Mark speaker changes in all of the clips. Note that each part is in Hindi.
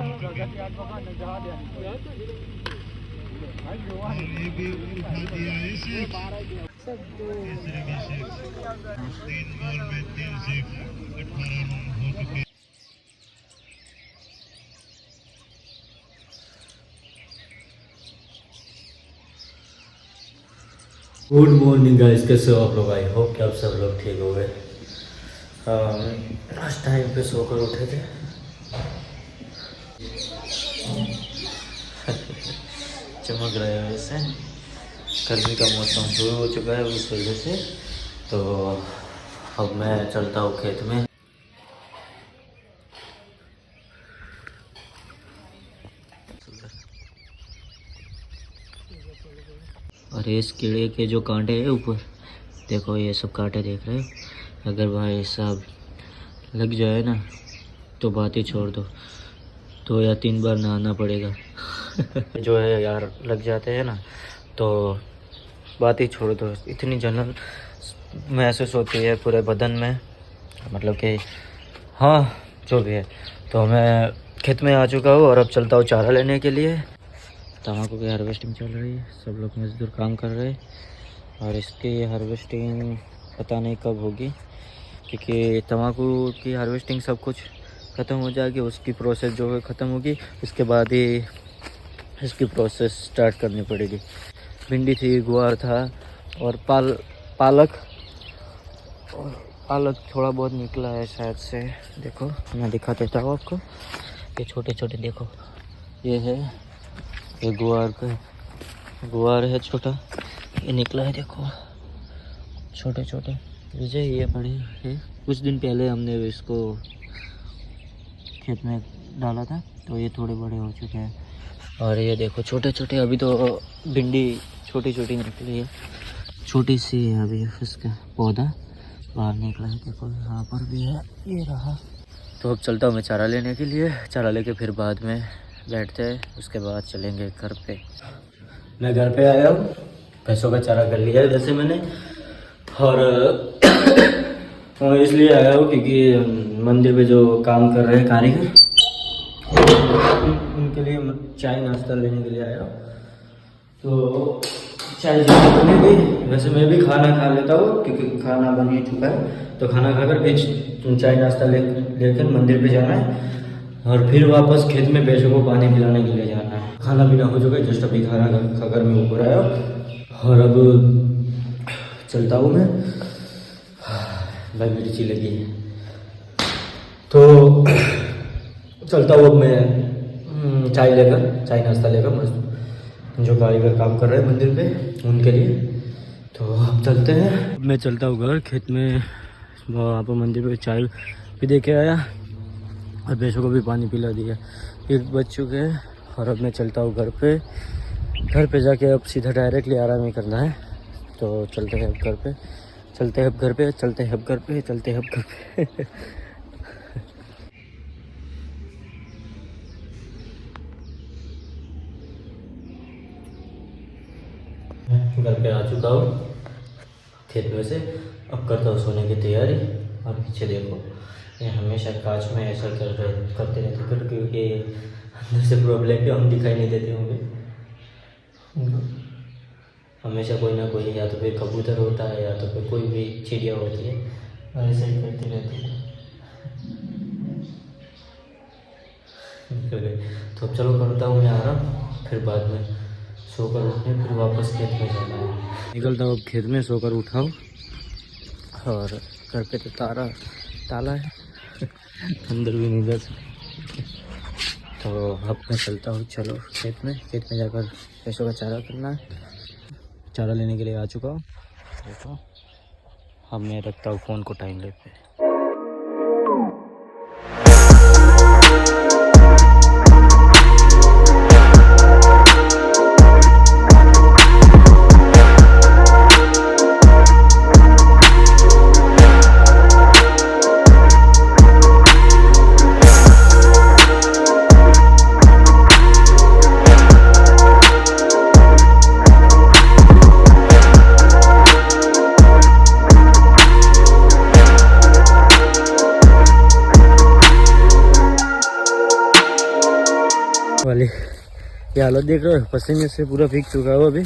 Speaker 1: गुड मॉर्निंग गाइस, कैसे हो आप लोग? आई होप कि आप सब लोग ठीक हो गए। आज टाइम पे सोकर उठे थे। चमक रहे हैं वैसे, गर्मी का मौसम शुरू हो चुका है उस वजह से। तो अब मैं चलता हूँ खेत में। और इस कीड़े के जो कांटे हैं ऊपर देखो, ये सब कांटे देख रहे हो। अगर भाई साहब लग जाए ना तो बात ही छोड़ दो, 2 या 3 बार नहाना पड़ेगा। जो है यार, लग जाते हैं ना तो बात ही छोड़ दो। इतनी जलन महसूस होती है पूरे बदन में, मतलब कि हाँ जो भी है। तो मैं खेत में आ चुका हूँ और अब चलता हूँ चारा लेने के लिए। तम्बाकू की हार्वेस्टिंग चल रही है, सब लोग मजदूर काम कर रहे हैं और इसकी हार्वेस्टिंग पता नहीं कब होगी, क्योंकि तम्बाकू की हार्वेस्टिंग सब कुछ ख़त्म हो जाएगी, उसकी प्रोसेस जो है ख़त्म होगी, उसके बाद ही इसकी प्रोसेस स्टार्ट करनी पड़ेगी। भिंडी थी, गुआर था और पालक थोड़ा बहुत निकला है शायद से। देखो मैं दिखा देता हूँ आपको, ये छोटे छोटे देखो, ये है, ये गुआर है छोटा, ये निकला है देखो छोटे छोटे। विजय ये बड़े हैं, कुछ दिन पहले हमने इसको खेत में डाला था तो ये थोड़े बड़े हो चुके हैं। और ये देखो छोटे छोटे, अभी तो भिंडी छोटी छोटी निकली है, छोटी सी है अभी उसका पौधा बाहर निकला है। देखो यहाँ पर भी है, ये रहा। तो अब चलता हूँ मैं चारा लेने के लिए। चारा लेके फिर बाद में बैठते हैं, उसके बाद चलेंगे घर पे। मैं घर पे आया हूँ, भैंसों का चारा कर लिया है वैसे मैंने, और इसलिए आया हूँ क्योंकि मंदिर पे जो काम कर रहे हैं कारीगर, उनके लिए चाय नाश्ता लेने के लिए आया हूँ। तो चाय जल्दी बनेगी, वैसे मैं भी खाना खा लेता हूँ क्योंकि खाना बन ही चुका है। तो खाना खाकर फिर चाय नाश्ता लेकर मंदिर पे जाना है और फिर वापस खेत में भैंसों को पानी पिलाने के लिए जाना है। खाना पीना हो चुका है, जस्ट अभी खाना खाकर मैं ऊपर आया और अब चलता हूँ मैं। भाई मिर्ची लगी है तो चलता हूँ अब मैं चाय नाश्ता लेकर मस्त जो कारीगर काम कर रहे हैं मंदिर पे उनके लिए। तो अब चलते हैं। मैं चलता हूँ घर, खेत में वहाँ पर मंदिर पे चाय भी दे के आया और भैंसों को भी पानी पिला दिया। 1 बज चुके हैं और अब मैं चलता हूँ घर पे जाके अब सीधा डायरेक्टली आराम ही करना है। तो चलते हैं अब घर पे। घर पे आ चुका हूँ खेत में से, अब करता हूँ सोने की तैयारी। और पीछे देखो, ये हमेशा कांच में ऐसा करते रहते हैं क्योंकि अंदर से प्रॉब्लम है, हम दिखाई नहीं देते होंगे। हमेशा कोई ना कोई, या तो फिर कबूतर होता है या तो फिर कोई भी चिड़िया होती है, ऐसा ही करते रहते हैं। निकल गए। तो अब चलो करता हूँ मैं आराम, फिर बाद में सोकर उठने, फिर वापस खेत में जाना है। निकलता हूँ अब खेत में, सोकर उठाऊँ और घर पे तो ताला है अंदर भी नहीं जा सकते। तो अब मैं चलता हूँ, चलो खेत में जाकर भैंसों का चारा करना है। चारा लेने के लिए आ चुका हूँ। देखो अब मैं रखता हूँ फ़ोन को टाइम लैप पे। वाली ये हालत देख रहे हो, पसीने से पूरा भीग चुका हो अभी।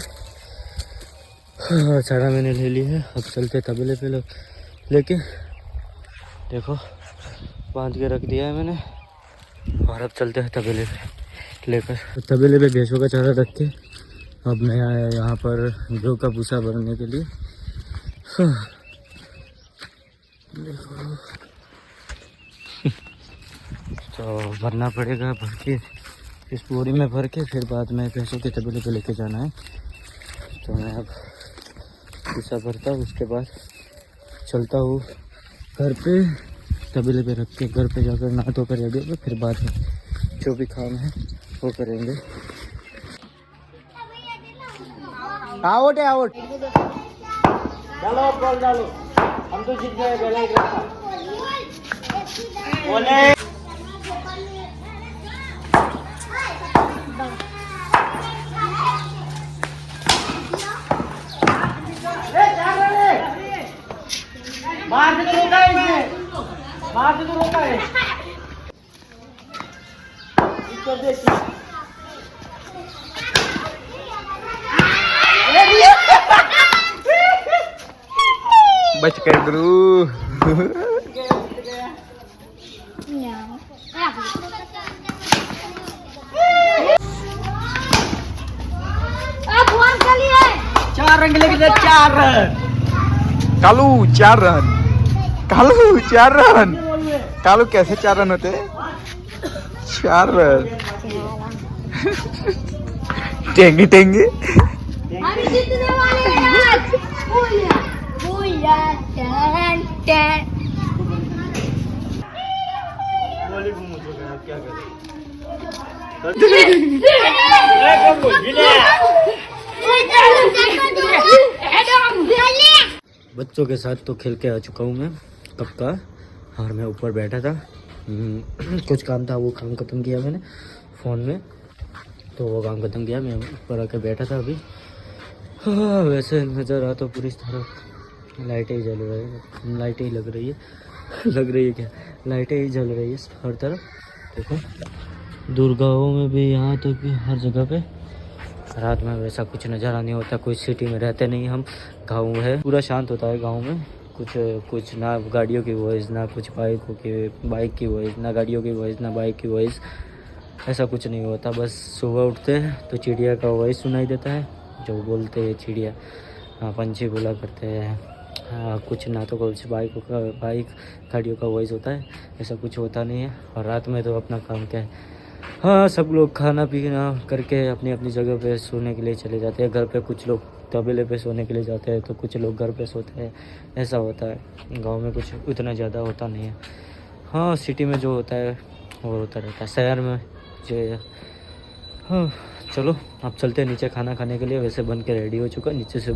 Speaker 1: चारा मैंने ले ली है, अब चलते तबेले पे लेके। देखो बांध के रख दिया है मैंने, और अब चलते हैं तबेले पे लेकर। तबेले पे भैंसों का चारा रख के अब मैं आया यहाँ पर घी का भूसा भरने के लिए। देखो तो भरना पड़ेगा, भर के इस बोरी में भर के फिर बाद में भैंसों के तबेले पे लेके जाना है। तो मैं अब भूसा भरता हूँ, उसके बाद चलता हूँ घर पे, तबेले पे रख के घर पे जाकर नहा धोकर रेडी होकर फिर बाद में जो भी काम है वो करेंगे। आउट है आउट, डालो बॉल डालो, हम तो जीत गए पहले ही रखा। बोले मार से तो रोका है इसने, मार से तो रोका है। इसको देखिए बच गए गुरु। चार रन लेके 4 run Kalu, 4 run Kalu, 4 run Kalu. कैसे 4 रन होते? 4 रन टेंगे टेंगे। बच्चों के साथ तो खेल के आ चुका हूँ मैं कब का, और मैं ऊपर बैठा था। कुछ काम था, वो काम ख़त्म किया मैंने फ़ोन में, तो वो काम ख़त्म किया, मैं ऊपर आके बैठा था अभी। हाँ वैसे नज़र आ तो पूरी तरह लाइटें ही जल रही है, लाइटें ही लग रही है, लग रही है क्या, लाइटें ही जल रही है हर तरफ। देखो दूर गाँवों में भी, यहाँ तो भी हर जगह पे रात में वैसा कुछ नज़ारा नहीं होता। कोई सिटी में रहते नहीं हम, गाँव है, पूरा शांत होता है गाँव में। कुछ ना गाड़ियों की वॉइस, ना कुछ बाइक की वॉइस, ना गाड़ियों की वॉइस, ना बाइक की वॉइस, ऐसा कुछ नहीं होता। बस सुबह उठते हैं तो चिड़िया का वॉइस सुनाई देता है, जो बोलते हैं चिड़िया, पंछी बोला करते हैं। कुछ ना तो कुछ बाइक गाड़ियों का वॉइस होता है, ऐसा कुछ होता नहीं है। और रात में तो अपना काम क्या है, हाँ सब लोग खाना पीना करके अपनी अपनी जगह पे सोने के लिए चले जाते हैं। घर पे कुछ लोग तबेले पे सोने के लिए जाते हैं, तो कुछ लोग घर पे सोते हैं, ऐसा होता है। गांव में कुछ उतना ज़्यादा होता नहीं है। हाँ सिटी में जो होता है वो होता रहता है, शहर में जो। हाँ चलो अब चलते हैं नीचे खाना खाने के लिए। वैसे बन के रेडी हो चुका, नीचे से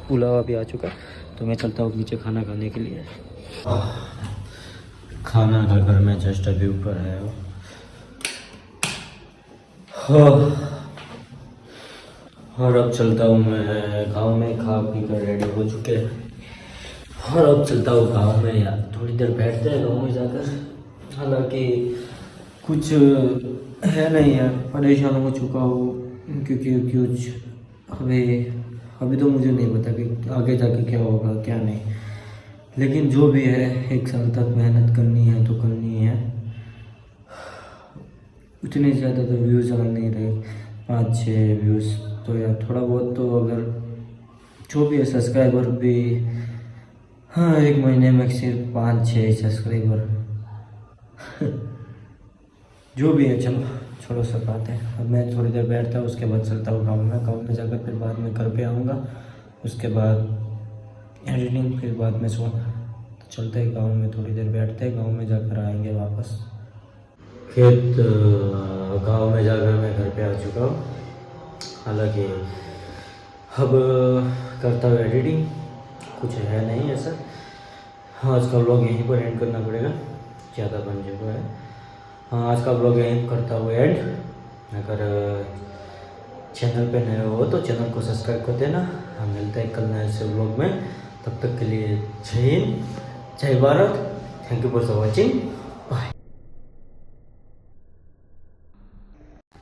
Speaker 1: पुलाव भी आ चुका, तो मैं चलता हूँ नीचे खाना खाने के लिए। खाना का घर में जस्ट अभी ऊपर आया हूँ। और अब चलता हूँ मैं गांव में, खा पी कर रेडी हो चुके हैं। और अब चलता हूँ गांव में, यार थोड़ी देर बैठते हैं गांव में जाकर। हालांकि कुछ है नहीं यार, परेशान हो चुका हूँ क्योंकि कुछ अभी तो मुझे नहीं पता कि आगे जाके क्या होगा क्या नहीं। लेकिन जो भी है 1 साल तक मेहनत करनी है तो करनी है। उतने ज़्यादा तो व्यूज़ आ नहीं रहे, 5-6 व्यूज़ तो यार थोड़ा बहुत तो, अगर जो भी है सब्सक्राइबर भी, हाँ 1 महीने में सिर्फ 5-6 सब्सक्राइबर। जो भी है चलो छोड़ो सब बात है। अब मैं थोड़ी देर बैठता हूँ, उसके बाद चलता हूँ गाँव में जाकर फिर बाद में घर पे आऊँगा, उसके बाद एडिटिंग, फिर बाद में सोना। तो चलते हैं गाँव में, थोड़ी देर बैठते हैं, गाँव में जाकर आएंगे वापस। खेत गांव में जाकर मैं घर पे आ चुका हूँ। हालांकि अब करता हूँ एडिटिंग, कुछ है नहीं ऐसा। हाँ आज का व्लॉग यहीं पर एंड करना पड़ेगा, ज़्यादा बन चुका है। हाँ आज का व्लॉग यहीं करता हूँ एंड। अगर चैनल पे नए हो तो चैनल को सब्सक्राइब कर देना। हम मिलते हैं कल नए से व्लॉग में, तब तक के लिए जय हिंद, जय Bharat. Thank you for watching.